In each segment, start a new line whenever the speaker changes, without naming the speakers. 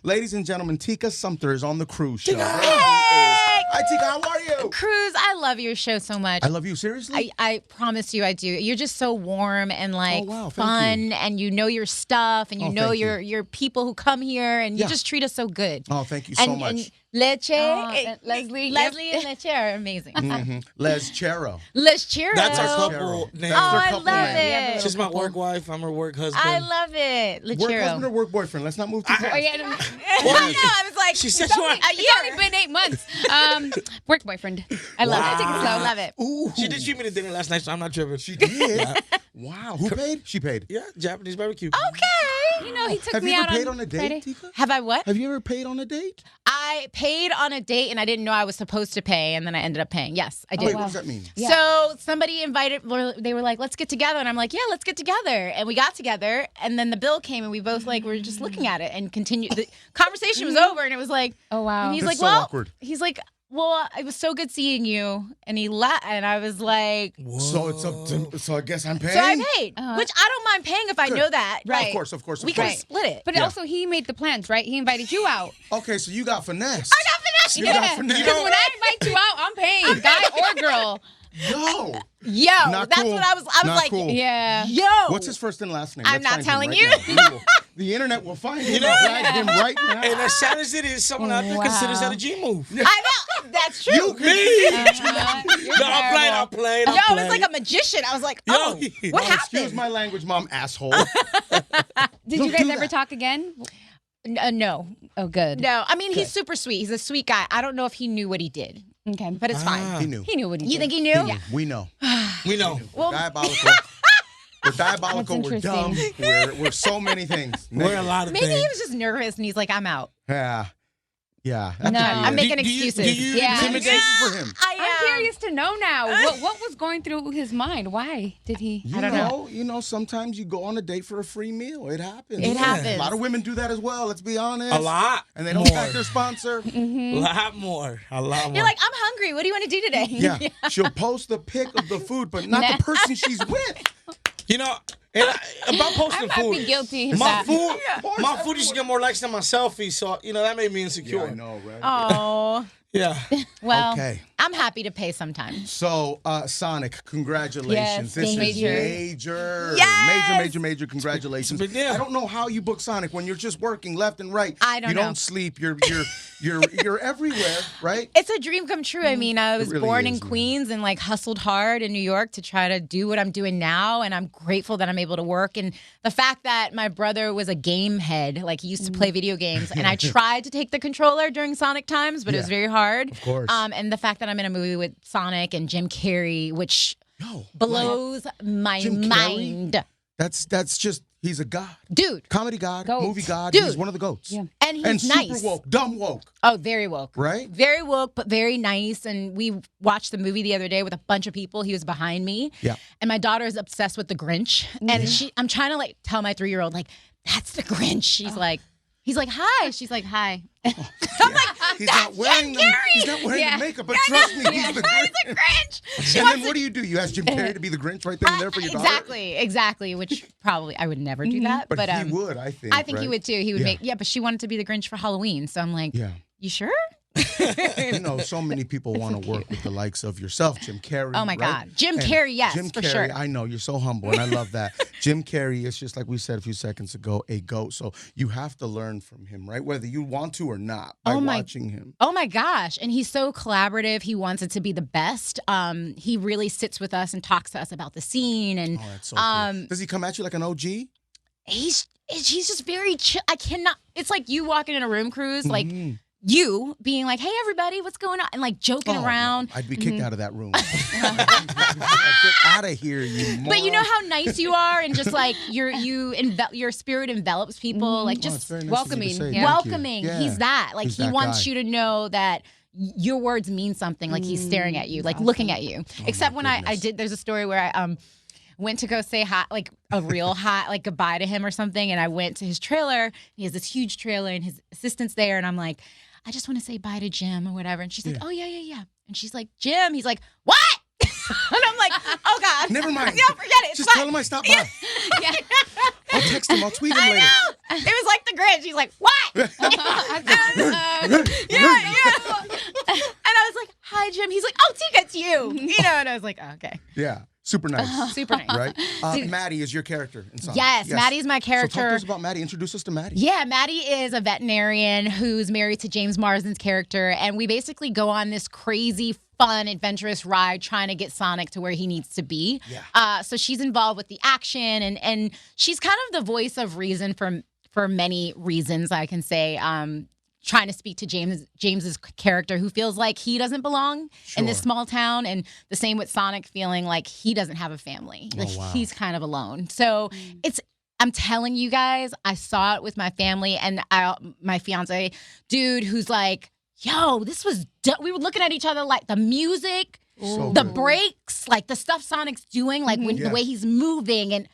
Ladies and gentlemen, Tika Sumpter is on the cruise show.
Hey!
Hi, Tika. How are you?
Cruz, I love your show so much.
I love you. Seriously?
I promise you I do. You're just so warm and
Oh, wow. Thank
fun,
you.
and you know your stuff, and you know
thank you.
your people who come here, and you just treat us so good.
Oh, thank you so much.
And Leche,
and Leslie,
Leslie and Leche are amazing.
Les Chero.
Les Chero.
That's our couple
Chero.
name.
That's
Oh,
their
I
couple
love
name.
it.
She's my work wife. I'm her work husband.
I love it.
Work
Lechero.
husband or work boyfriend? Let's not move too fast.
I know. I was like,
She said
it's
you
only
are-
a
It's
year.
only been 8 months. Work boyfriend.
I love
Wow.
it. Take it slow. I love it.
Ooh.
She did treat me to dinner last night, so I'm not tripping.
She did? Wow. Who paid? She paid.
Yeah, Japanese barbecue.
Okay.
You know, he took
Have
me
you
out
ever paid
on
on a date,
Friday.
Tika?
Have I what?
Have you ever paid on a date?
I paid on a date and I didn't know I was supposed to pay, and then I ended up paying. Yes, I did.
Wait, what does that mean?
Yeah.
So somebody invited, they were like, let's get together. And I'm like, yeah, let's get together. And we got together, and then the bill came, and we both were just looking at it and continued. The conversation was over, and it was like,
Oh, wow.
and he's
That's
like,
so
well,
awkward.
he's like, well, it was so good seeing you. And he laughed, and I was like,
So it's up to. So I guess I'm paying.
so I paid, which I don't mind paying if I know that.
Right.
Of course, of course, of
We can
course.
split it.
But
Yeah.
also, he made the plans, right? He invited you out.
Okay, so you got finesse.
I got finesse.
You got finesse.
Because when I invite you out, I'm paying, guy or girl.
Yo.
Yo,
Not
that's
cool.
what I was
Not
like,
cool.
Yeah.
yo.
What's his first and last name?
I'm
Let's
not
find him
telling
right
you.
now. We will- the internet will find him. Drag him right now.
And as sad as it is, someone out there
Wow.
considers that a G move.
I know. That's true.
You
Me?
You're
No, I'm playing. I'm playing.
Yo, it was like a magician. I was like, oh,
Yo.
what
Mom, excuse
happened?
my language, Mom, asshole.
Did
Don't
you guys
do
ever
that.
talk again?
No.
Oh, good.
No. I mean, he's super sweet. He's a sweet guy. I don't know if he knew what he did,
Okay.
but it's fine.
He knew.
He knew what he did.
You think he knew?
He knew. We know.
We know.
We're diabolical. We're diabolical.
That's
We're dumb. We're so many things.
We're a lot of
Maybe
things.
he was just nervous and he's like, I'm out.
Yeah. Yeah.
No.
I'm making
Do you-
excuses.
do you
Yeah.
intimidate?
for him.
I'm curious to know now. What was going through his mind? Why did he?
You
I don't know.
You know, sometimes you go on a date for a free meal. It happens.
It happens.
A lot of women do that as well. Let's be honest.
A lot.
And they don't
more.
thank their sponsor.
A lot more. A lot more.
You're like, I'm hungry. What do you want to do today?
Yeah. She'll post the pic of the food, but not the person she's with.
You know, about posting
I might
food.
be guilty. of
My
that.
food used to get more likes than my selfie, so that made me insecure.
I know, right?
Oh,
Yeah.
well,
Okay.
I'm happy to pay sometimes.
So, Sonic, congratulations.
Yes,
this
thank
is
you.
major.
Yes!
Major congratulations.
It's a big deal.
I don't know how you book Sonic when you're just working left and right.
I don't
You
know.
don't sleep. You're everywhere, right?
It's a dream come true. I mean, I was
really
born
is,
in
man.
Queens and hustled hard in New York to try to do what I'm doing now. And I'm grateful that I'm able to work. And the fact that my brother was a game head, like he used to play video games. And I tried to take the controller during Sonic times, but it was
Yeah.
very hard.
Of course.
And the fact that I'm in a movie with Sonic and Jim Carrey, which
Yo,
blows my
Jim Carrey?
mind.
that's just, he's a god.
Dude.
Comedy god,
Goat.
movie god.
Dude.
He's one of the goats.
Yeah.
And he's
And
nice.
super woke, dumb woke,
Oh, very woke.
right?
Very woke, but very nice. And we watched the movie the other day with a bunch of people. He was behind me.
Yeah.
And my daughter is obsessed with the Grinch. And I'm trying to tell my 3-year-old, that's the Grinch. He's like, hi. She's like, hi. I'm like,
He's
that's
not wearing
Jim Carrey.
He's not wearing
Yeah.
the makeup, but trust me, he's the
He's
Grinch.
the Grinch. She
And
wants
then what do? You ask Jim Carrey to be the Grinch right then and there for your daughter?
Exactly. Which probably I would never do that.
But,
But
he would, I think.
I think he
right?
would too. He would
Yeah.
but she wanted to be the Grinch for Halloween. So I'm like,
Yeah.
you sure?
You know, so many people want to work with the likes of yourself, Jim Carrey.
Oh my
right?
God. Jim
And
Carrey, yes,
Jim
for
Carrey,
sure.
I know, you're so humble, and I love that. Jim Carrey is just like we said a few seconds ago, a goat. So you have to learn from him, right? Whether you want to or not, by watching him.
Oh my gosh. And he's so collaborative. He wants it to be the best. He really sits with us and talks to us about the scene. And
Oh, that's so cool. Does he come at you like an OG?
he's just very chill. I cannot, it's like you walking in a room, Cruz, like
Mm-hmm.
you being like, hey, everybody, what's going on? And joking
Oh,
around.
no, I'd be kicked out of that room. Get out of here, you moron.
But you know how nice you are, and just your spirit envelops people, like
Oh,
just
it's very nice of you to
welcoming,
say.
yeah.
Thank you.
welcoming.
Yeah.
He's that. Like
He's
he
that
wants
guy.
you to know that your words mean something. Like he's staring at you, like looking at you. Except when I
goodness.
did. There's a story where I went to go say hi, like a real hi, like goodbye to him or something, and I went to his trailer. He has this huge trailer, and his assistant's there, and I'm like, I just want to say bye to Jim or whatever. And she's like, oh yeah. And she's like, Jim. He's like, what? And I'm like, oh God.
Never mind.
Yeah, forget it. It's
Just
fine.
tell him I stopped by.
Yeah.
I'll text him. I'll tweet him later.
It was like the Grinch. He's like, what? And I was like, hi, Jim. He's like, oh, Tika, it's you. And I was like, oh, okay.
Yeah. Super nice.
Super nice.
Right? Maddie is your character in Sonic.
Yes, Maddie's my character.
So talk to us about Maddie. Introduce us to Maddie.
Yeah, Maddie is a veterinarian who's married to James Marsden's character. And we basically go on this crazy, fun, adventurous ride trying to get Sonic to where he needs to be.
Yeah.
So she's involved with the action. And she's kind of the voice of reason for many reasons, I can say. Trying to speak to James's character, who feels like he doesn't belong in this small town, and the same with Sonic feeling like he doesn't have a family. Like he's kind of alone. So I'm telling you guys, I saw it with my family and my fiance, dude, who's like, yo, this was we were looking at each other like the music,
So
the
good.
breaks, like the stuff Sonic's doing, like the way he's moving, and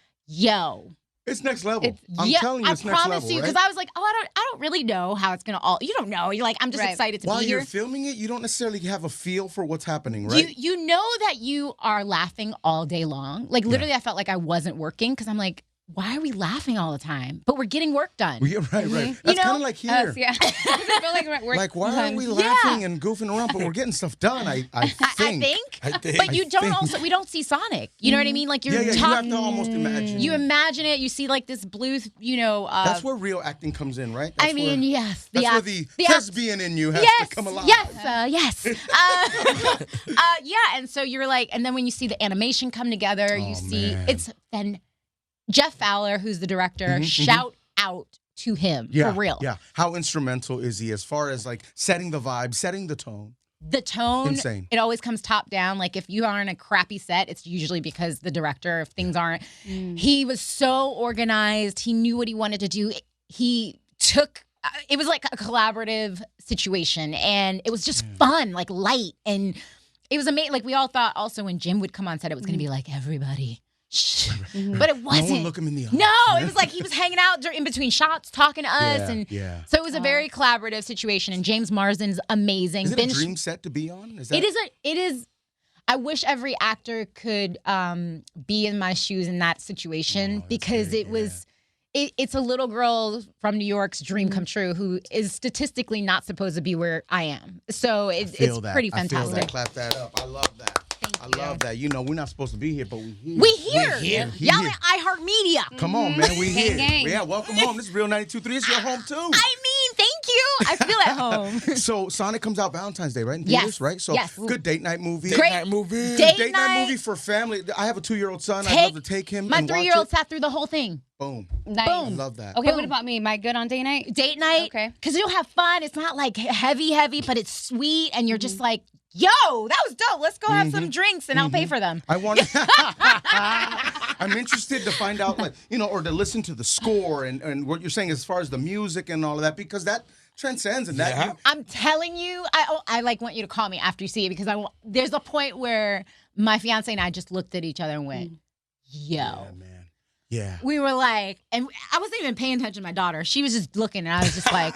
It's next level. I'm telling you, it's next level.
I promise you, because I was like, I don't really know how it's gonna all. You don't know. You're like, I'm just excited to
While
be here.
While you're filming it, you don't necessarily have a feel for what's happening, right?
You know that you are laughing all day long. Like literally, I felt like I wasn't working because I'm like, why are we laughing all the time? But we're getting work done.
Yeah, right. That's kind of like here.
Yeah. I feel like we're
like, why are we laughing and goofing around, but we're getting stuff done? I think.
But you don't also, we don't see Sonic. You know what I mean? Like you're
you have to almost imagine.
You imagine it. You see like this blue,
that's where real acting comes in, right? That's
yes.
That's where the thespian in you has to come alive.
Yes. And so you're like, and then when you see the animation come together, you see it's then Jeff Fowler, who's the director, shout out to him for real.
Yeah. How instrumental is he as far as like setting the vibe, setting the tone?
The tone,
insane. It
always comes top down. Like if you are in a crappy set, it's usually because the director, if things aren't. He was so organized. He knew what he wanted to do. He took, it was like a collaborative situation, and it was just fun, like light. And it was amazing. Like we all thought also when Jim would come on set, it was going to be like everybody. But it wasn't.
No one look him in the eye.
No, it was like he was hanging out in between shots, talking to us, so it was a very collaborative situation. And James Marsden's amazing.
Is it a dream set to be on?
It is. I wish every actor could be in my shoes in that situation because it was. It's a little girl from New York's dream come true who is statistically not supposed to be where I am. So it's pretty fantastic.
I feel that. Clap that up. I love that. I love that. You know, we're not supposed to be here, but we here.
We here. Y'all at iHeartMedia.
Come on, man. We here.
Gang.
Yeah, welcome home. This is Real 92.3. It's your home, too.
I mean, thank you. I feel at home.
So Sonic comes out Valentine's Day, right? In theaters, right? So good date night movie.
Great
night movie.
Date night
movie for family. I have a 2-year-old son. I'd love to take him.
My
and watch
3-year-old
it.
sat through the whole thing.
Boom.
Nice.
I love that.
Okay, what about me? Am I good on date night?
Date night.
Okay.
Because you'll have fun. It's not like heavy, but it's sweet, and you're just like, yo, that was dope. Let's go have some drinks, and I'll pay for them.
I want. I'm interested to find out, like, or to listen to the score and what you're saying as far as the music and all of that, because that transcends and that.
I'm telling you, I want you to call me after you see it because there's a point where my fiance and I just looked at each other and went, yo.
Yeah, man. Yeah.
We were like, and I wasn't even paying attention to my daughter. She was just looking, and I was just like,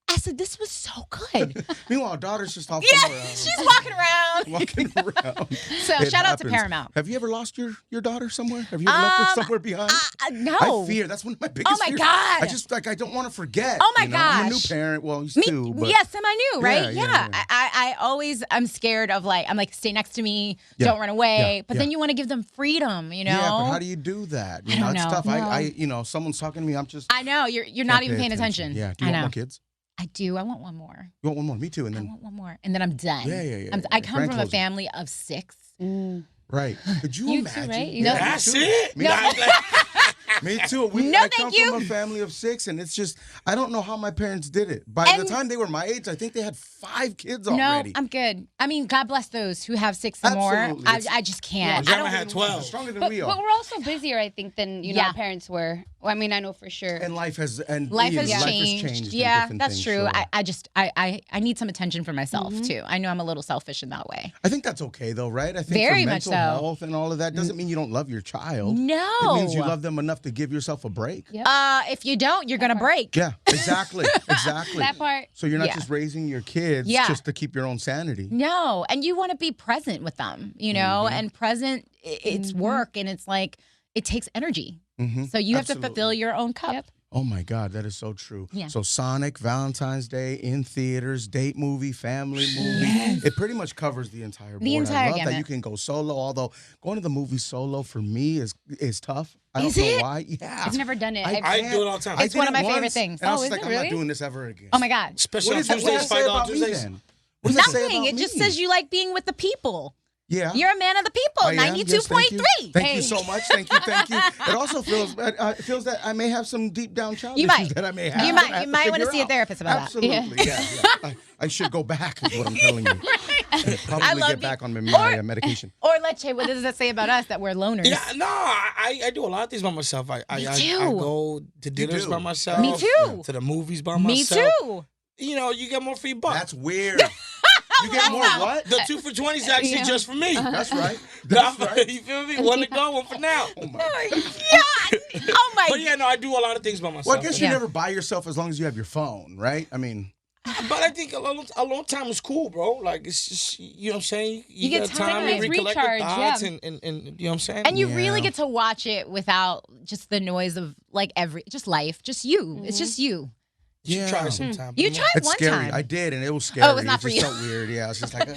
I said, this was so good.
Meanwhile, daughter's just off somewhere else.
She's walking around.
Walking around.
So shout out to Paramount.
Have you ever lost your daughter somewhere? Have you ever left her somewhere behind?
No.
I fear. That's one of my biggest fears.
God.
I just, I don't want to forget.
Oh, my gosh.
I'm a new parent. Well, he's 2. But
yes, semi-new, right?
Yeah.
I'm scared of I'm like, stay next to me. Don't run away. But then you want to give them freedom,
Yeah, but how do you do that?
I don't
it's
know.
tough.
No.
Someone's talking to me. I'm just.
I know. You're not even paying attention.
Yeah. Do you want more kids?
I do. I want one more.
You want one more? Me too. And then
I want one more, and then I'm done.
Yeah.
I come from a family of 6.
Right. Could you imagine?
Too, right?
No.
That's it.
Me too. I come from a family of 6, and it's just, I don't know how my parents did it. By the time they were my age, I think they had 5 kids already.
No, I'm good. I mean, God bless those who have 6 and more. I just can't.
Grandma had 12.
Stronger than
But
we are.
we're also busier, I think, than our parents were. Well, I mean, I know for sure.
And life has
changed. Yeah, that's true. I need some attention for myself too. I know I'm a little selfish in that way.
I think that's okay though, right? I think
Very
for
much
mental
so.
health and all of that doesn't mean you don't love your child.
No.
It means you love them enough to give yourself a break.
Yep.
If you don't, you're gonna break.
Yeah, exactly.
That part.
So you're not just raising your kids just to keep your own sanity.
No, and you want to be present with them, and present, it's work, and it's like, it takes energy. So you have to fulfill your own cup.
Yep.
Oh my God, that is so true.
Yeah.
So Sonic, Valentine's Day, in theaters, date movie, family movie. It pretty much covers the entire board.
The entire
I love that
gamut.
you can go solo, although going to the movie solo for me is tough. I
Is
don't know
it?
why. Yeah.
I've never done it.
I do it all the time.
I
It's
did
one of
it
my favorite
once,
things.
And I was
Oh,
just
is
like,
it
I'm not
really?
doing this ever again.
Oh my God.
Especially on
What does
Tuesdays,
that say
$5
about me
Tuesdays.
then? What does that say
Nothing.
about
It just
me?
says you like being with the people.
Yeah.
You're a man of the people.
I am. Yes,
92.3.
Thank you so much. Thank you. It also feels it feels that I may have some deep down child
You
issues
might.
that I may have.
You
that I
might.
have
You
to
might want to
figure
see a
out.
therapist about that.
Absolutely. Yeah. I should go back is what I'm telling you. And probably
love
get
you.
back on my medication.
Or let's say, what does that say about us that we're loners?
Yeah, no, I do a lot of things by myself. I
too.
go to dinners
do.
by myself.
Me too.
To the movies by
Me
myself.
too.
You know, you get more free bucks.
That's weird. You get more what?
The 2 for 20 is actually
Yeah.
just for me.
That's right. That's right.
You feel me? One to go, one for now.
Oh my.
Yeah. Oh my.
But yeah, no, I do a lot of things by myself.
Well, I guess you
Yeah.
never buy yourself as long as you have your phone, right? I mean,
But I think a long time is cool, bro. Like, it's just, you know what I'm saying? You
get
get
time
time
to
to recollect your
recharge,
thoughts
yeah.
and you know what I'm saying?
And you
Yeah.
really get to watch it without just the noise of like just life, just you. It's just you.
you should
Yeah.
try it sometime.
You
know?
tried
it's
one
scary.
time.
I did, and it was scary.
Oh, it's not
it
for
just
you.
felt weird. Yeah, I was just like,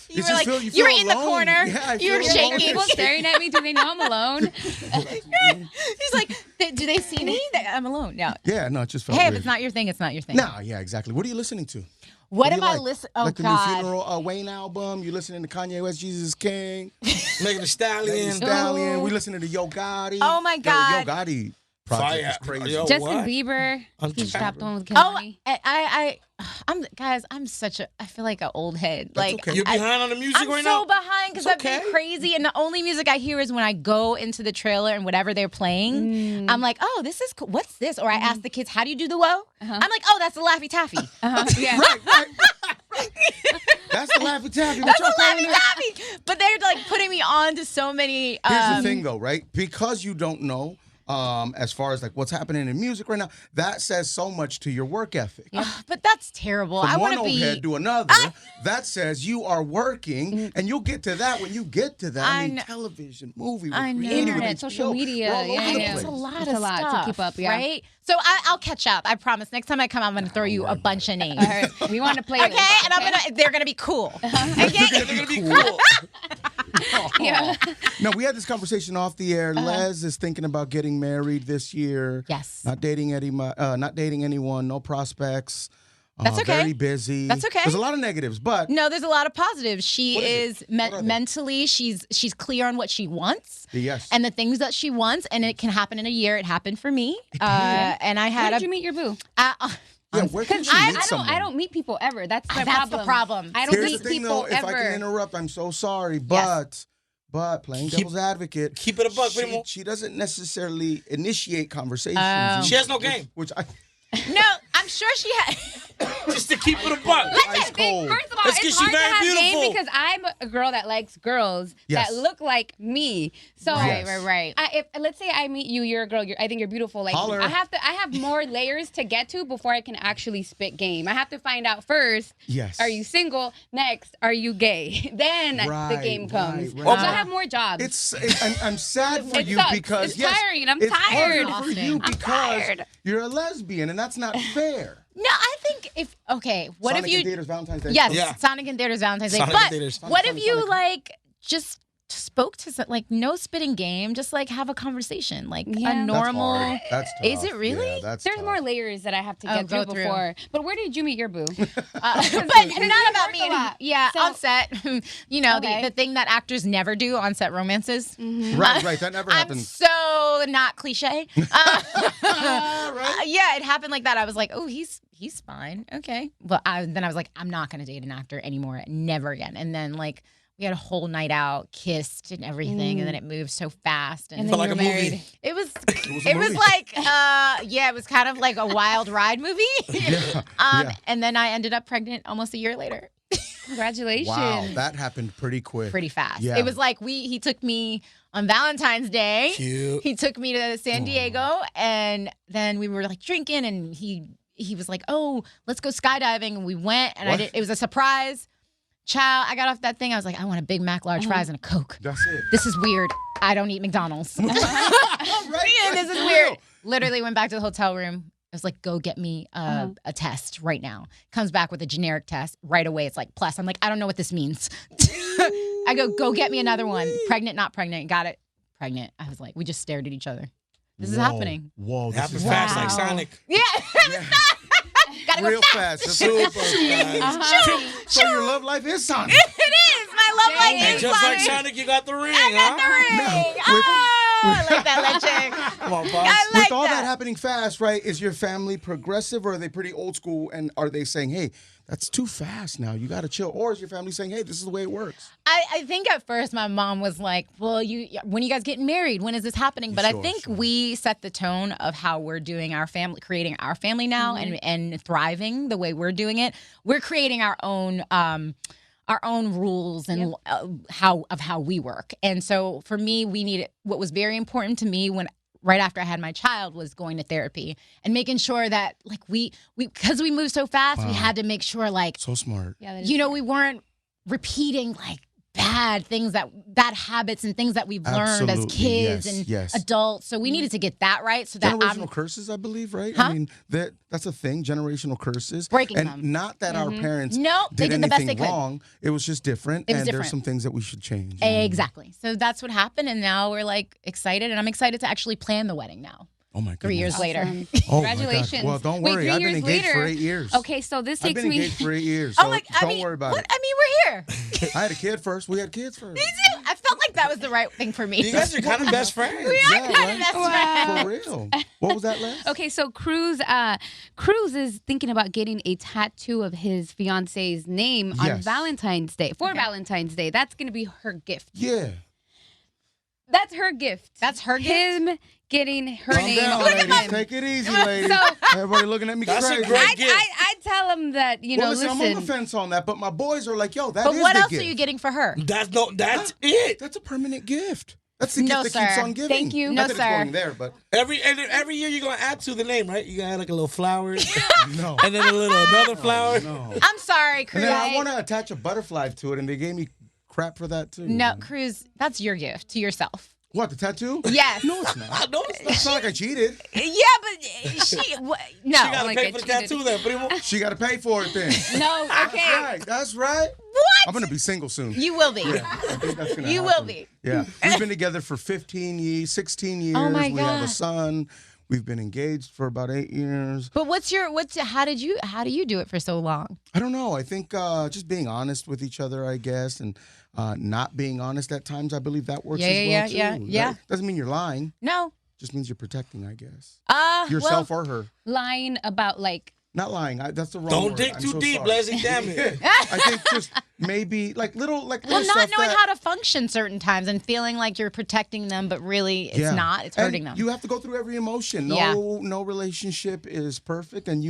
You were like,
you
you were
feel
in the
alone.
corner.
Yeah, I
You were
feel
shaking.
alone.
People staring at me. Do they know I'm alone?
He's like, do they see me? I'm alone. No.
Yeah, no, it just felt
Hey,
weird.
if it's not your thing, it's not your thing.
No, yeah, exactly. What are you listening to?
What
do
am
you
I
like?
listening? Oh
like the
God.
new Funeral Wayne album? You listening to Kanye West, Jesus is King?
Megan Thee
Megan
Stallion.
Stallion. We listening to Yo Gotti.
Oh, my God.
Yo Gotti project
Fire.
is crazy.
Yo,
Justin
what?
Bieber. He
Untitled.
dropped one with
Oh,
Kehlani.
I'm such a. I feel like an old head.
That's
Like
okay.
You're behind on the music
I'm
right
so
now?
behind because
It's
I've been
okay.
crazy, and the only music I hear is when I go into the trailer and whatever they're playing. I'm like, oh, this is cool. What's this? Or I ask the kids, how do you do the whoa? I'm like, oh, that's the Laffy Taffy.
Yeah.
Right. That's the Laffy Taffy. What
That's
y'all
the
calling
Laffy
it?
Taffy. But they're like putting me on to so many.
Here's the thing, though, right? Because you don't know, as far as like what's happening in music right now, that says so much to your work ethic.
But that's terrible.
From
I
one
want to
old
be.
head to another, that says you are working, and you'll get to that when you get to that. I mean,
I kn-
television, movie,
I know.
creative,
Internet, social
HBO,
media,
we're all over
yeah,
the
yeah.
It's
place.
a lot
It's
of
a lot to
stuff,
keep up, yeah.
right? So I'll catch up. I promise. Next time I come, I'm going to throw you a bunch of names.
All right. We want to play.
Okay, and they're gonna be cool. Okay,
They're going to be cool.
Yeah.
No, we had this conversation off the air. Les is thinking about getting married this year.
Yes.
Not dating anyone. No prospects.
That's okay.
Very busy.
That's okay.
There's a lot of negatives, but
No, there's a lot of positives. She
What
is
What are they?
mentally, she's clear on what she wants
yes.
and the things that she wants, and it can happen in a year. It happened for me, and I
Where
had
did you meet your boo?
yeah, where can she
I
meet someone?
don't meet people ever. That's my
that's
problem.
the problem.
I don't
Here's
meet
the thing,
people
though. If I can
ever.
interrupt, I'm so sorry, but playing devil's advocate,
keep it a buck, primo.
she doesn't necessarily initiate conversations.
She has no game.
Which I
No, I'm sure she had.
Just to keep it a buck.
ice cold.
First of all,
That's
it's
'cause she
hard to
very
have
beautiful.
game because I'm a girl that likes girls
Yes.
that look like me. So
Yes.
Right.
if let's say I meet you, you're a girl. I think you're beautiful. Like
Holler.
I have more layers to get to before I can actually spit game. I have to find out first.
Yes.
Are you single? Next, are you gay? Then the
Right,
game comes.
right,
So
right.
I have more jobs.
I'm sad for
It
you
sucks.
because
It's
yes,
tiring. I'm
it's
tired.
harder for you
I'm
because
tired.
you're a lesbian, and that's not fair.
No, I think what
Sonic
if you?
in theaters, Valentine's Day.
Yes,
Yeah.
Sonic in theaters, Valentine's Day.
Sonic in
But
theaters.
what if
Sonic,
you
Sonic.
like just spoke to like no spitting game, just like have a conversation, like
Yeah.
a
That's
normal.
hard. That's tough.
Is it really?
Yeah, that's
There's
tough.
more layers that I have to
Oh,
get
go
through
through.
before. But where did you meet your boo?
But not about me.
work a lot.
Yeah,
So-
on set. You know,
Okay.
the thing that actors never do on set romances.
Right. That never
I'm
happens.
so not cliche. Yeah, it happened like that. I was like, oh, he's fine. Okay. But then I was like, I'm not going to date an actor anymore. Never again. And then like we had a whole night out, kissed and everything. And then it moved so fast.
And
And,
then
Felt like
you
a
were
movie.
married.
it was
a
it was
movie.
like, it was kind of like a wild ride movie.
Yeah.
And then I ended up pregnant almost a year later.
Congratulations.
Wow, that happened pretty quick.
Pretty fast.
Yeah.
It was like he took me on Valentine's Day.
Cute.
He took me to San Diego, and then we were like drinking, and he was like, "Oh, let's go skydiving," and we went, and
What?
it was a surprise. Child, I got off that thing. I was like, I want a Big Mac, large fries, and a Coke.
That's it.
This is weird. I don't eat McDonald's.
Right.
This is weird. Literally went back to the hotel room. I was like, go get me a test right now. Comes back with a generic test right away. It's like plus. I'm like, I don't know what this means. I go get me another one. Pregnant, not pregnant. Got it. Pregnant. I was like, we just stared at each other. This is happening.
Whoa, this
Happens
is
fast
happening.
like Sonic.
Yeah. Gotta go
Real fast.
Super fast.
So your love life is Sonic.
It is. My love life
And
is
just like
Sonic.
Sonic, you got the ring,
I got the ring. I like that leche.
Come on, boss.
I like
With all that
that.
happening fast, right? Is your family progressive or are they pretty old school? And are they saying, hey, that's too fast now. You got to chill. Or is your family saying, hey, this is the way it works?
I think at first my mom was like, well, when are you guys getting married? When is this happening? But I think we set the tone of how we're doing our family, creating our family now and thriving the way we're doing it. We're creating our own rules and how we work. And so for me, what was very important to me right after I had my child was going to therapy and making sure that like we because we moved so fast, we had to make sure like
So smart.
Yeah,
we weren't repeating like bad habits and things that we've learned as
Absolutely.
kids
Yes,
and
yes.
adults. So we needed to get that right. So that
Generational curses, I believe, right?
Huh?
I mean, that's a thing, generational curses.
Breaking
and
them.
not that our parents
No, they did the best they
anything
could.
wrong. It was just different.
It was
and
different.
there's some things that we should change.
Exactly. So that's what happened. And now we're like excited. And I'm excited to actually plan the wedding now.
Oh my goodness.
3 years later.
Oh my God.
Congratulations.
Well, don't
Wait,
worry.
3
I've been
years
engaged
later-
for 8 years.
Okay, so this
I've
takes
been
me.
engaged for 8 years. So don't worry about it.
I mean, we're here.
I had a kid first. We had kids first.
I felt like that was the right thing for me.
You guys are kind of best friends.
We are
Yeah,
kind of
right?
best friends.
For real. What was that, Les?
Okay, so Cruz is thinking about getting a tattoo of his fiance's name on
Yes.
Valentine's Day. Valentine's Day. That's going to be her gift.
Yeah.
That's her gift.
That's her gift?
Him getting her
Calm
name
down,
on
ladies.
him.
Take it easy, ladies.
So-
Everybody looking at me
That's a
crazy.
great
I,
gift.
I tell him that,
Well, listen, I'm on the
listen.
fence on that, but my boys are like, yo, that is
But what
the
else
gift.
are you getting for her?
That's it.
That's a permanent gift. That's the
No,
gift that keeps
sir.
on giving.
Thank you.
Not
No,
that it's
sir.
going there, but
Every year you're gonna add to the name, right? You gotta add like a little flower,
no.
and then another flower.
No.
I'm sorry, Cruz.
And then I want to attach a butterfly to it, and they gave me crap for that, too.
No, Cruz, that's your gift to yourself.
What, the tattoo?
Yes.
No, it's not.
No, it's not.
It's not like I cheated.
Yeah, but no.
She gotta
like
pay
I
for the
cheated.
tattoo then, primo.
She got to pay for it then.
No, okay.
That's right. That's right.
What?
I'm going to be single soon.
You will be.
Yeah, I think that's gonna
You will
happen.
be.
Yeah. We've been together for 15 years, 16 years.
Oh, my
We have a
God.
son. We've been engaged for about 8 years.
But how do you do it for so long?
I don't know. I think just being honest with each other, I guess, and not being honest at times, I believe that works
Yeah,
as well,
yeah,
too.
yeah.
That doesn't mean you're lying.
No.
Just means you're protecting, I guess.
Yourself.
Yourself or her.
Lying about like.
Not lying. That's the wrong
Don't
word.
dig
I'm
too
so
deep,
sorry.
Leslie. Damn it.
I think just maybe like little
Well,
stuff
not knowing
that,
how to function certain times and feeling like you're protecting them, but really it's
Yeah.
not. It's
And
hurting them.
You have to go through every emotion.
Yeah.
No relationship is perfect, and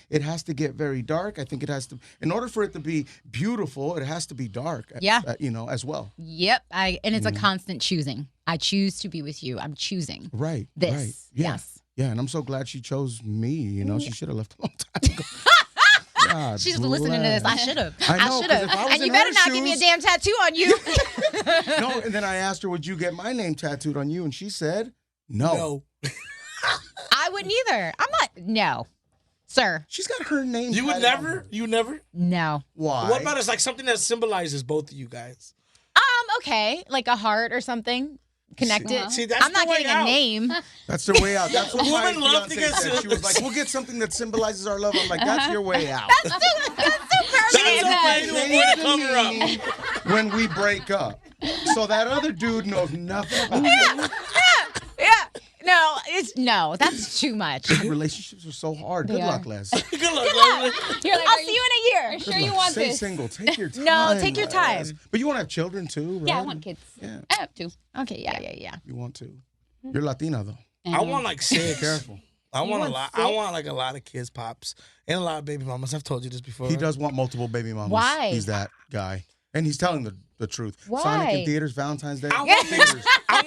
it has to get very dark. I think it has to, in order for it to be beautiful, it has to be dark.
Yeah.
As well.
Yep. And it's a constant choosing. I choose to be with you. I'm choosing
Right.
this.
Right. Yeah.
Yes.
Yeah, and I'm so glad she chose me. You know, she should have left a long time ago. God
She's listening to this. I
bless.
should have.
I know,
should
'cause
have.
if I was
And you
in
better
her
not give me a
shoes-
damn tattoo on you.
No, and then I asked her, would you get my name tattooed on you? And she said, no.
No.
I wouldn't either. I'm not. No, sir.
She's got her name
You would
tatted on
never?
her.
You never?
No.
Why?
What about it's like something that symbolizes both of you guys?
Okay, like a heart or something connected.
See, that's
I'm not
the way
getting
out.
a name.
That's the way out. That's what my
Women love to
fiance
get
said. She was like, we'll get something that symbolizes our love. I'm like, that's your way out.
That's too
That's
permanent.
a way to avoid a cover up.
Me when we break up. So that other dude knows nothing about it.
Yeah. No. That's too much.
Relationships are so hard. Good
They
luck,
are.
Les.
Good luck, Leslie.
You're like,
I'll
are
see you in a year.
sure you want
Stay
this?
single. Take your time.
No, take your
Les.
time.
But you want to have children too, right?
Yeah, I want kids.
Yeah.
I have two.
Okay. Yeah.
You want to. You're Latina, though.
I want like 6.
Careful.
I want a
want
lot.
6?
I want like a lot of kids, pops, and a lot of baby mamas. I've told you this before.
He does want multiple baby mamas.
Why?
He's that guy. And he's telling the truth.
Why?
Sonic in theaters, Valentine's Day.
I want mixed.
theaters.
I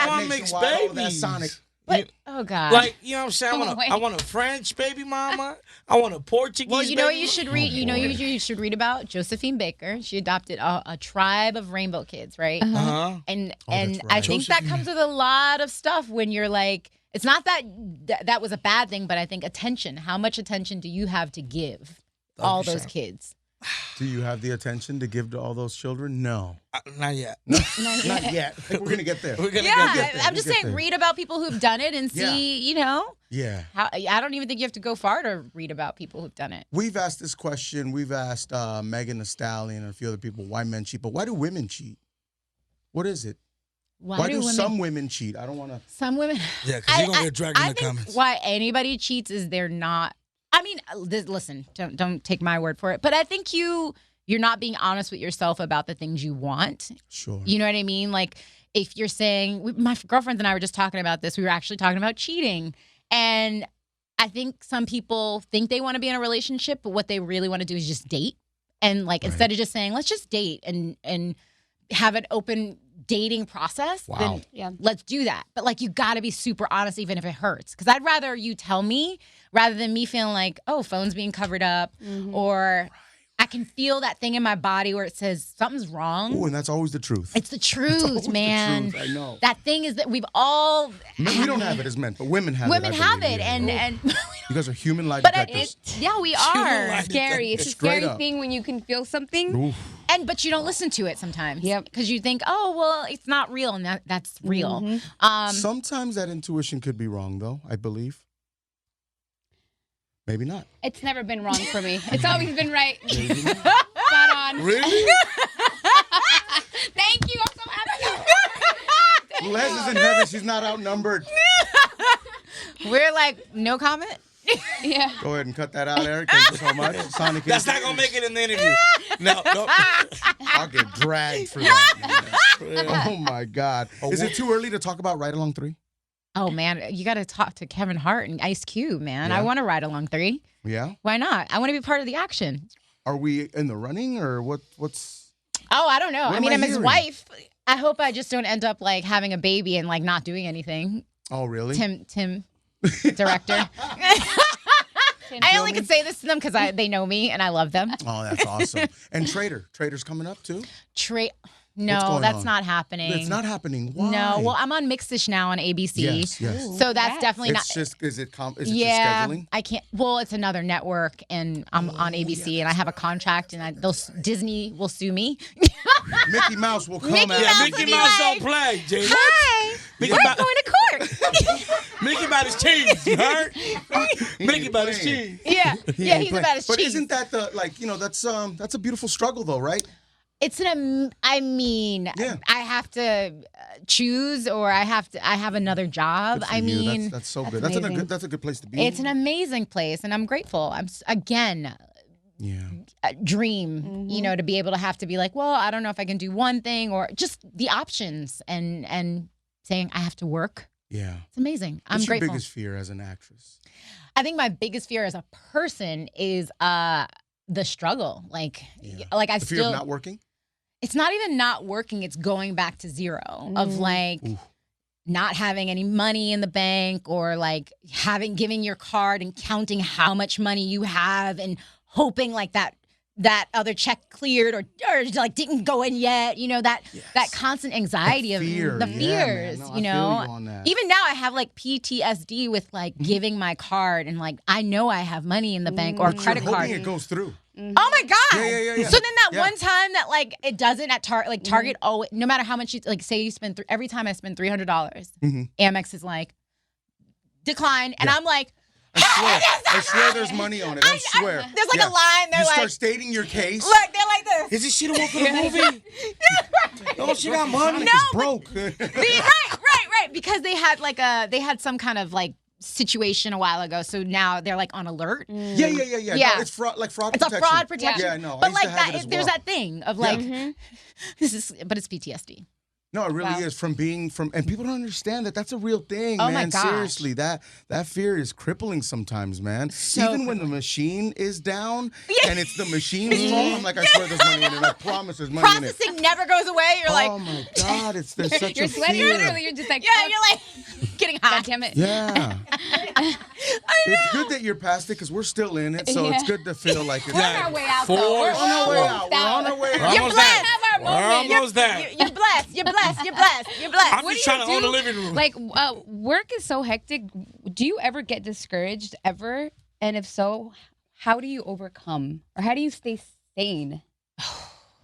want mixed
Nationwide, all of that
babies.
Sonic.
But, oh God.
Like, you know what I'm saying?
Oh, wait.
I want a French baby mama. I want a Portuguese.
Well, you know what
baby
you should read. You know you should read about Josephine Baker. She adopted a tribe of rainbow kids, right?
Uh-huh.
And
Oh, that's
I
right.
think that comes with a lot of stuff when you're like It's not that that was a bad thing, but I think attention. How much attention do you have to give all those kids?
Do you have the attention to give to all those children? No.
Not yet.
Not yet. We're going to get there.
We're gonna
Yeah,
get there.
I'm just saying, read about people who've done it and see, you know.
Yeah.
I don't even think you have to go far to read about people who've done it.
We've asked this question. We've asked Megan Thee Stallion and a few other people why men cheat. But why do women cheat? What is it? Why do some women cheat? I don't want to.
Some women.
Yeah, because you're going to get dragged in the
think
comments.
why anybody cheats is they're not. I mean, listen, don't take my word for it. But I think you're not being honest with yourself about the things you want.
Sure.
You know what I mean? Like if you're saying, my girlfriends and I were just talking about this. We were actually talking about cheating. And I think some people think they want to be in a relationship, but what they really want to do is just date. And like instead of just saying, let's just date and have an open dating process,
Wow.
then let's do that. But like you got to be super honest even if it hurts. Because I'd rather you tell me rather than me feeling like, oh, phone's being covered up or I can feel that thing in my body where it says something's wrong.
Oh, and that's always the truth.
It's the truth, man.
The truth. I know.
That thing is that we've all.
We don't have it as men, but women have it.
Women
I
have
believe.
it, and
You guys are human lie
but
detectors.
Yeah, we are. Scary. It's a
Straight
scary
up.
thing when you can feel something.
Oof.
but you don't listen to it sometimes.
Yep.
Because you think, oh well, it's not real, and that's real.
Sometimes that intuition could be wrong, though, I believe. Maybe not.
It's never been wrong for me. It's always been right. Spot on.
Really?
Thank you. I'm so happy.
Les is in heaven. She's not outnumbered.
We're like, no comment.
Yeah.
Go ahead and cut that out, Eric. Thank you so much. Sonic.
That's not going to make it in the interview. No.
I'll get dragged for that. Oh, my God. Is it too early to talk about Ride Along 3?
Oh man, you got to talk to Kevin Hart and Ice Cube, man.
Yeah.
I want to ride along 3.
Yeah?
Why not? I want to be part of the action.
Are we in the running or what's...
Oh, I don't know.
What
I mean,
am I
I'm his
hearing?
wife. I hope I just don't end up like having a baby and like not doing anything.
Oh, really?
Tim, director. I only could say this to them because they know me and I love them.
Oh, that's awesome. And Trader's coming up, too?
No,
going
that's
on?
not happening.
It's not happening. Why?
No, well, I'm on Mixed-ish now on ABC.
Yes.
So that's definitely not.
It's just, is it just
Yeah,
scheduling?
I can't. Well, it's another network, and I'm on ABC, and I have a contract, and Disney will sue me.
Mickey Mouse will come
Mickey
out.
Yeah,
Mouse
Mickey
will be
Mouse
like,
don't play, Jay.
Hi,
Mickey
we're
Mouse-
going to court.
Mickey about his cheese, you heard? Mickey about his
playing.
cheese.
Yeah,
He ain't
he's
playing.
about his
But
cheese.
isn't that that's a beautiful struggle though, right?
It's I mean,
Yeah.
I have to choose, or I have another job.
Good for
I
you.
mean,
that's so good.
amazing.
That's a good place to be.
it's an amazing place, and I'm grateful. Again,
yeah.
a dream, you know, to be able to have to be like, well, I don't know if I can do one thing, or just the options, and saying I have to work.
Yeah.
It's amazing. I'm
What's your
grateful.
biggest fear as an actress?
I think my biggest fear as a person is the struggle. Like
Yeah.
like I
The fear
still.
of not working?
It's not even not working. It's going back to zero of like not having any money in the bank, or like giving your card and counting how much money you have and hoping like that other check cleared or like didn't go in yet. You know, that constant anxiety
fear.
of the
Yeah,
fears,
man. No, I
you know.
feel you on that.
Even now I have like PTSD with like giving my card and like I know I have money in the bank or a
But
credit
you're
card.
hoping it goes through.
Oh my God.
Yeah.
So then that
Yeah.
one time that like it doesn't at Target, oh, no matter how much you like say you spend every time I spend $300, Amex is like decline. And I'm like,
I swear there's money on it. I swear.
there's like a line. They're
You
like,
start stating your case.
look, they're like this.
Is this shit a one for the movie? Oh, she got money.
Sonic is broke.
Right. Because they had some kind of like situation a while ago. So now they're like on alert.
Yeah.
Yeah.
No, it's fraud
It's
protection.
a fraud protection.
Yeah, I know. I
But
used to
like
have
that,
it as
there's
well.
that thing of like, but it's PTSD.
No, it really is and people don't understand that that's a real thing,
Oh,
man.
my gosh.
Seriously, that fear is crippling sometimes, man. Even when the machine is down and it's the machine's fault, I'm like, I swear there's money in it. I promise there's money in it.
Processing never goes away. You're like,
Oh my God, there's such
You're
a
sweating
fear.
literally. You're just like,
yeah, you're like getting hot.
God damn it.
Yeah. It's good that you're past it because we're still in it, so it's
Yeah.
good to feel like it's
We're on our way out,
For
though.
sure.
on our way out. We're on our way out.
You're
Almost
blessed.
there.
Have our
We're
moment.
almost there.
You're blessed. blessed. You're blessed. You're blessed. You're blessed.
I'm just trying to own the living room.
Like, work is so hectic. Do you ever get discouraged ever? And if so, how do you overcome, or how do you stay sane?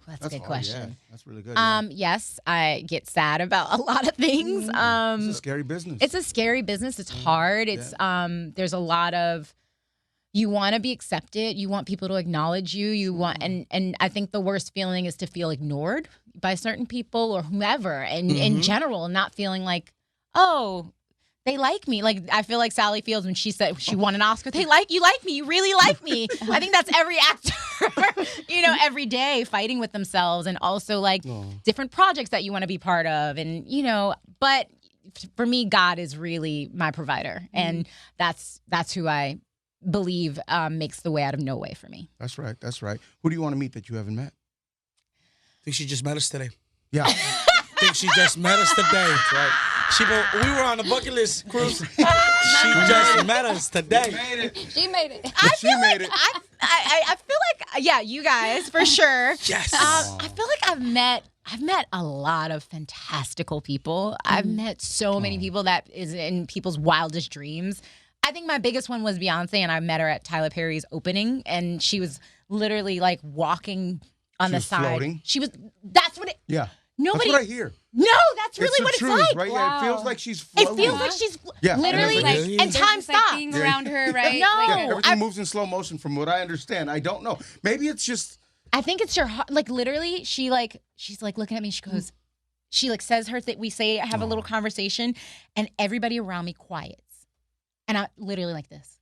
That's a good
hard,
question.
Yeah. That's really good. Yeah.
Yes, I get sad about a lot of things.
It's a scary business.
It's a scary business. It's hard. It's there's a lot of, you want to be accepted. You want people to acknowledge you. You want, and I think the worst feeling is to feel ignored by certain people or whomever, and in general, not feeling like, oh, they like me. Like, I feel like Sally feels when she said she won an Oscar. You like me. You really like me. I think that's every actor, every day fighting with themselves, and also like different projects that you want to be part of. And, but for me, God is really my provider. And that's who I believe makes the way out of no way for me.
That's right. Who do you want to meet that you haven't met?
I think she just met us today.
Yeah.
I think she just met us today. That's right. We were on the bucket list cruise. She just met us today.
She made it.
I feel like, yeah, you guys for sure.
Yes.
I feel like I've met a lot of fantastical people. I've met so many people that is in people's wildest dreams. I think my biggest one was Beyonce, and I met her at Tyler Perry's opening, and she was literally like walking on the side.
Floating?
That's what it.
Yeah.
Nobody.
That's what I hear.
No, that's really what it's like.
Right?
Wow.
Yeah, it feels like she's
It
floating.
feels like she's
Yeah.
literally,
Really?
and time
There's this, like,
stops.
thing around her, right?
No.
Like,
Everything moves in slow motion from what I understand. I don't know. Maybe it's just...
I think it's your heart. Like, literally, she's like looking at me. She goes, she like says her thing. We say, I have a little conversation, and everybody around me quiets. And I literally like this.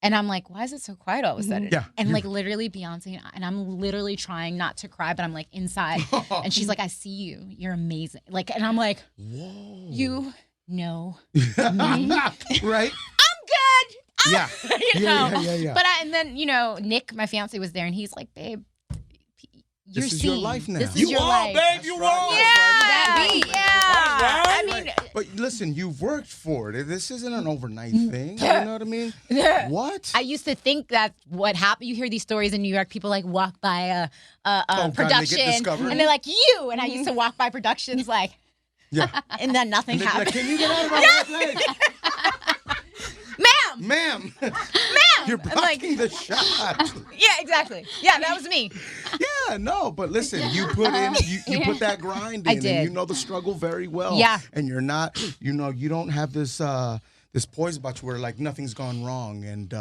And I'm like, why is it so quiet all of a sudden?
Yeah.
And like literally Beyonce, and I'm literally trying not to cry, but I'm like inside. And she's like, I see you. You're amazing. Like, and I'm like,
Whoa.
you know.
Right?
I'm good.
Yeah. Yeah.
But and then, Nick, my fiance, was there, and he's like, babe, you're
This is your
seen.
life now.
This is
You
your
won,
life.
babe. You won.
Yeah. I mean,
But listen, you've worked for it. This isn't an overnight thing. You know what I mean? What?
I used to think that what happened. You hear these stories in New York. People like walk by
God, they get
production,
discovered.
and they're like, "You." And I used to walk by productions like,
Yeah.
and then nothing
And they'd be like,
happened.
can you get out of my right leg?
Ma'am.
Ma'am. You're
I'm like-
blocking the shot.
Yeah, exactly. Yeah, that was me.
Yeah, no, but listen, you put in, you put that grind in,
I did.
and you know the struggle very well.
Yeah.
And you're not, you don't have this this poise about you where like nothing's gone wrong, and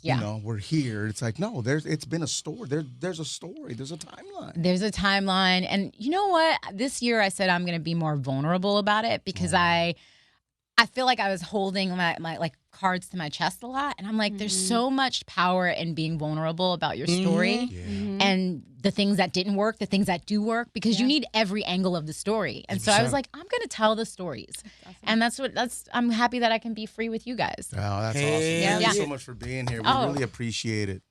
Yeah.
we're here. It's like no, it's been a story. There's a story. There's a timeline.
There's a timeline, and you know what? This year I said I'm going to be more vulnerable about it because I feel like I was holding my like cards to my chest a lot, and I'm like, there's so much power in being vulnerable about your story and the things that didn't work, the things that do work, because you need every angle of the story. And so I was like, I'm gonna tell the stories, and I'm happy that I can be free with you guys.
Oh, that's
Hey.
awesome. Thank you
Yeah.
so much for being here. We
Oh.
really appreciate it.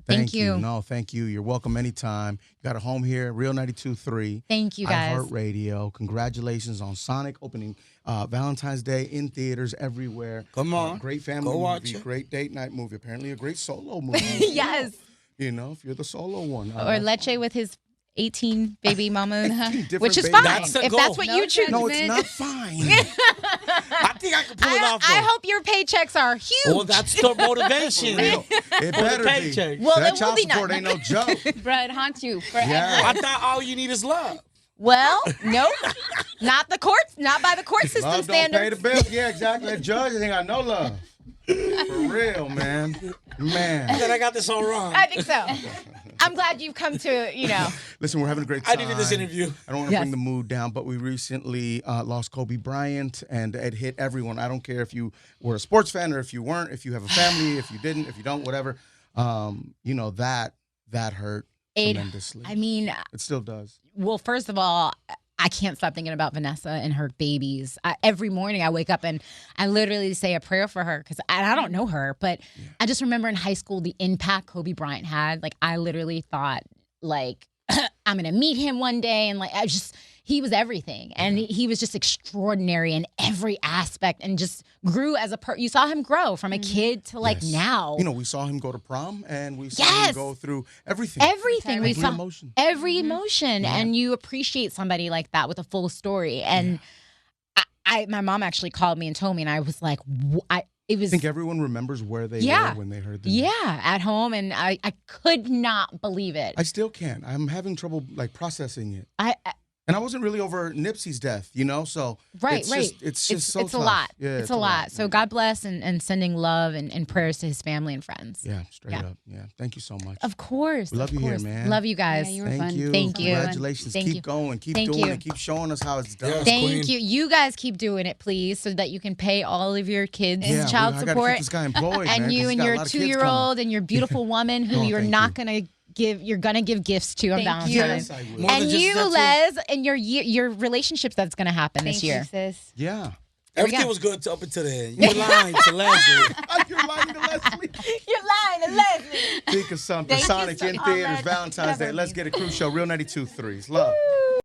Thank you.
No, thank you. You're welcome anytime. You got a home here, Real 92.3.
Thank you, guys.
iHeartRadio. Congratulations on Sonic opening Valentine's Day in theaters everywhere.
Come on.
Great family
Go watch
movie,
it.
great date night movie. Apparently a great solo movie.
Yes.
If you're the solo one.
Or Leche with his 18 baby mamas,
18 different
which is
babies.
fine.
That's the
if
goal.
that's what
No
you choose.
No, it's
judgment.
not fine.
I think I can pull it off.
I
though.
hope your paychecks are huge.
Well, that's the motivation.
It better be.
paycheck.
Well,
that
it will
child
be
support
not-
ain't no joke.
Bro, it haunts you forever.
Yeah.
I thought all you need is love.
Well, nope. Not the courts, not by the court system
Love don't pay
standards.
the bills. Yeah, exactly. That judge ain't got no love. For real, man. Man.
Then I got this all wrong.
I think so. I'm glad you've come to,
Listen, we're having a great
I
time.
needed this interview.
I don't want to
Yes.
bring the mood down, but we recently lost Kobe Bryant, and it hit everyone. I don't care if you were a sports fan or if you weren't, if you have a family, if you didn't, if you don't, whatever. That hurt tremendously.
I mean,
It still does.
well, first of all, I can't stop thinking about Vanessa and her babies. Every morning I wake up and I literally say a prayer for her because I don't know her, but I just remember in high school the impact Kobe Bryant had. Like I literally thought like I'm gonna meet him one day, and like he was everything, and he was just extraordinary in every aspect, and just grew as a you saw him grow from a kid to like now.
You know, we saw him go to prom, and we saw him go through everything.
Everything we saw,
emotion.
every emotion, and you appreciate somebody like that with a full story. And my mom actually called me and told me, and I was like, it was.
I think everyone remembers where they were when they heard the news.
Yeah, at home, and I could not believe it.
I still can't. I'm having trouble like processing it. And I wasn't really over Nipsey's death, you know, so it's just so
it's
tough.
a lot.
Yeah,
it's a lot. So God bless and sending love and prayers to his family and friends.
Yeah, straight up. Yeah, thank you so much.
Of course.
We love you here, man.
Love you guys.
Yeah, you were
Thank
fun.
you.
Thank you.
Congratulations. Keep going. Keep doing it. Keep showing us how it's done.
Yes,
Thank
Queen.
you. You guys keep doing it, please, so that you can pay all of your kids' child
I gotta
support.
keep this guy employed,
And
man, 'cause
you
he's
and
got a
your
lot of kids
2-year-old and your beautiful woman who you're
thank
not
you.
gonna give. You're gonna give gifts to on
Thank you.
Valentine's.
Yes, I will.
More than
And
just
you,
that, too.
Les, and your relationships that's gonna happen this
Thank
year.
you, sis.
Yeah.
Everything was good up until the end. You were lying to Leslie.
You're lying to Leslie.
You're lying to Leslie.
Tika Sumpter,
Thank you
Sonic
so
in
much.
theaters, Valentine's Day. Let's get a cruise show. Real 92.3's love.